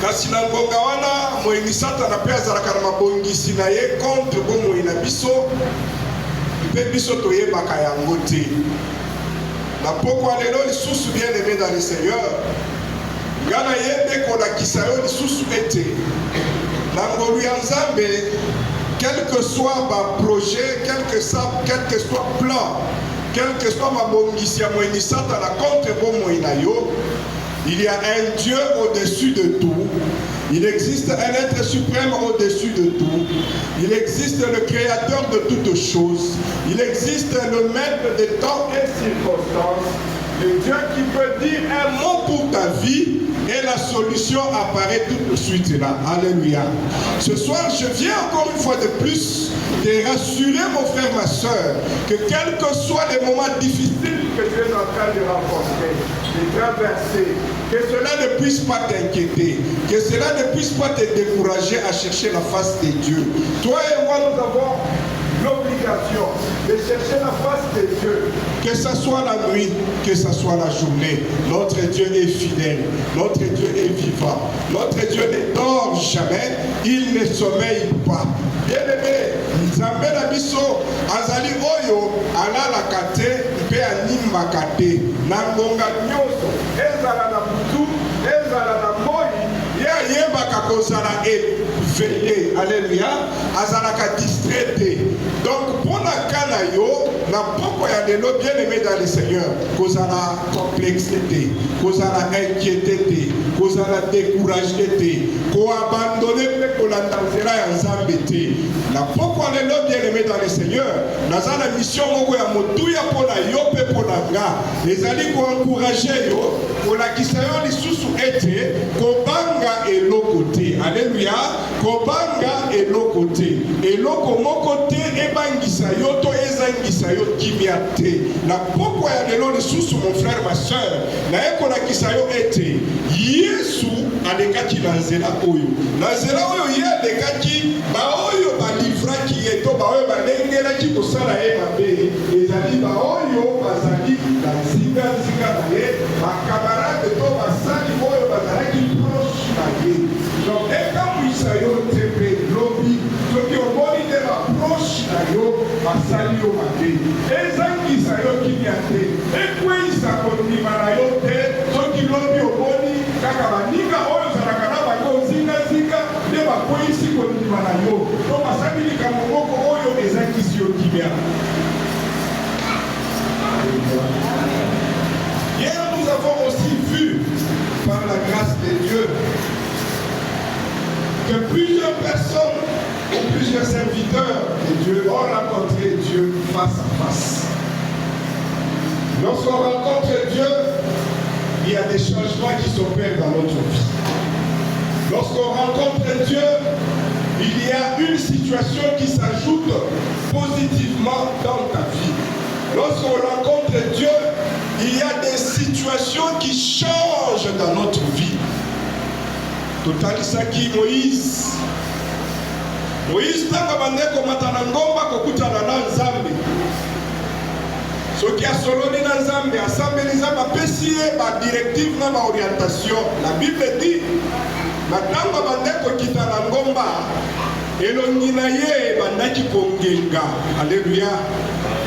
kasi na ngonga wana moyini satana pe azalaka na mabongisi na ye contre bomoi na biso mpe biso toyebaka yango te. Na pokwa lelo lisusu bien aimé dans le Seigneur, nga na yebe kolakisa yo lisusu ete na ngolu ya Nzambe, quel que soit ma projet, quel que soit plan, quel que soit ma bongisi ya moyini satana contre bomoi na yo, il y a un Dieu au-dessus de tout. Il existe un être suprême au-dessus de tout. Il existe le créateur de toutes choses. Il existe le maître des temps et circonstances. Le Dieu qui peut dire un mot pour ta vie et la solution apparaît tout de suite là. Alléluia. Ce soir, je viens encore une fois de plus de rassurer mon frère, ma soeur, que quels que soient les moments difficiles que tu es en train de rencontrer, de traverser, que cela ne puisse pas t'inquiéter, que cela ne puisse pas te décourager à chercher la face de Dieu. Toi et moi, nous avons l'obligation de chercher la face de Dieu, que ce soit la nuit, que ce soit la journée. Notre Dieu est fidèle, notre Dieu est vivant, notre Dieu ne dort jamais, il ne sommeille pas. Bien-aimé, Nzambe na biso azali oyo alalaka te mpe animaka te na ngonga nyonso, ezala na butu, ezala na moi, ye ayebaka kozala éveillé. Alléluia. Azalaka distrait te. Donc pour na kana yo na poko ya lelo bien aimé dans le Seigneur, kozala complexité, kozala inquiété te, kozala découragé te, ko abandonner pe kolanda nzela ya Nzambe te. Na poko ya lelo bien aimé dans le Seigneur, nazala mission moko ya motuya pona yo pe pona nga, ezali ko encourager yo, kolakisa yo lisusu ete kobanga eloko te. Alléluia. Kobanga eloko te. Eloko moko te ebangisa yo to ezangisa yo kimia te. Na poko ya lelo lisusu mon frère ma soeur, na ekolakisa yo ete Yesu alekaki na nzela oyo. Na nzela oyo ye alekaki ba oyo balivraki ye to ba oyo balengelaki kosala ye mabe, ezali ba oyo bazali na nzinga na ye, bakamarade to basali oyo bazalaki proche na ye. Donc ekamwisa yo tepe lobi soki omoni te baproche na yo basali yo mabe, ezangisa yo kimia te, ekweyisa kondima na yo te soki lobi omoni kaka baninga oyo ozalaka na bango nzinga nde bakweyisi kondima na yo to basali likambo moko oyo ezangisi yo kimia. Hier nous avons aussi vu par la grâce de Dieu que plusieurs personnes ou plusieurs serviteurs de Dieu ont rencontré Dieu face à face. Lorsqu'on rencontre Dieu, il y a des changements qui s'opèrent dans notre vie. Lorsqu'on rencontre Dieu, il y a une situation qui s'ajoute positivement dans ta vie. Lorsqu'on rencontre Dieu, il y a des situations qui changent dans notre vie. Totalisaki Moïse tanga bandeko matana ngomba kokutana na Nzambe. Soki asoloni na Nzambe, asambeli Nzambe apesi ye ba directive na ba orientation. La Bible dit matanga bandeko kitana ngomba elongi na ye bandaki kongenga. Alléluia.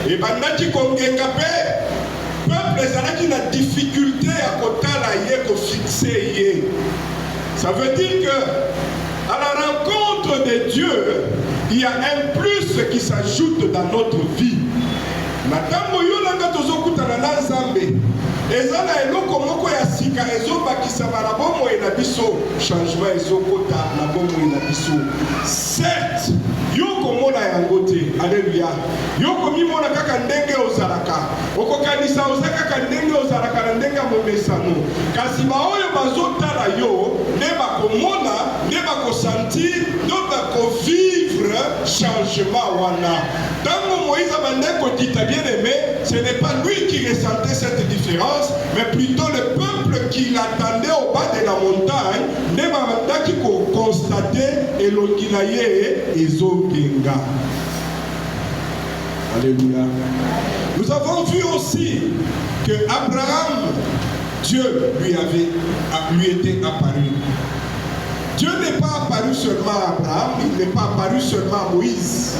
Et bandaki kongenga pe peuple ezalaki na difficulté à kotala ye ko fixer ye. Ça veut dire que à la rencontre de Dieu, il y a un plus qui s'ajoute dans notre vie. Matambo yo nanga tozokutana na Nzambe, ezana eloko moko ya sika ezobakisa na bomoi na biso, changement ezokota na bomoi na biso. Certes, yo komona yango te. Alléluia. Yo komimona kaka ndenge ozalaka, okokanisa ozaka ndenge ozalaka na ndenge momesano, kasi ba oyo bazotala yo ne bakomona, ne bakosentir, ne bakovivre changement wana. Tango Moïse abandeko kita bien aimé, ce n'est pas lui qui ressentait cette différence, mais plutôt le peuple qui l'attendait au bas de la montagne, ne babandaki ko constater elongi na ye ezobenga. Alléluia. Nous avons vu aussi que Abraham, Dieu lui était apparu. Dieu n'est pas apparu seulement à Abraham, il n'est pas apparu seulement à Moïse.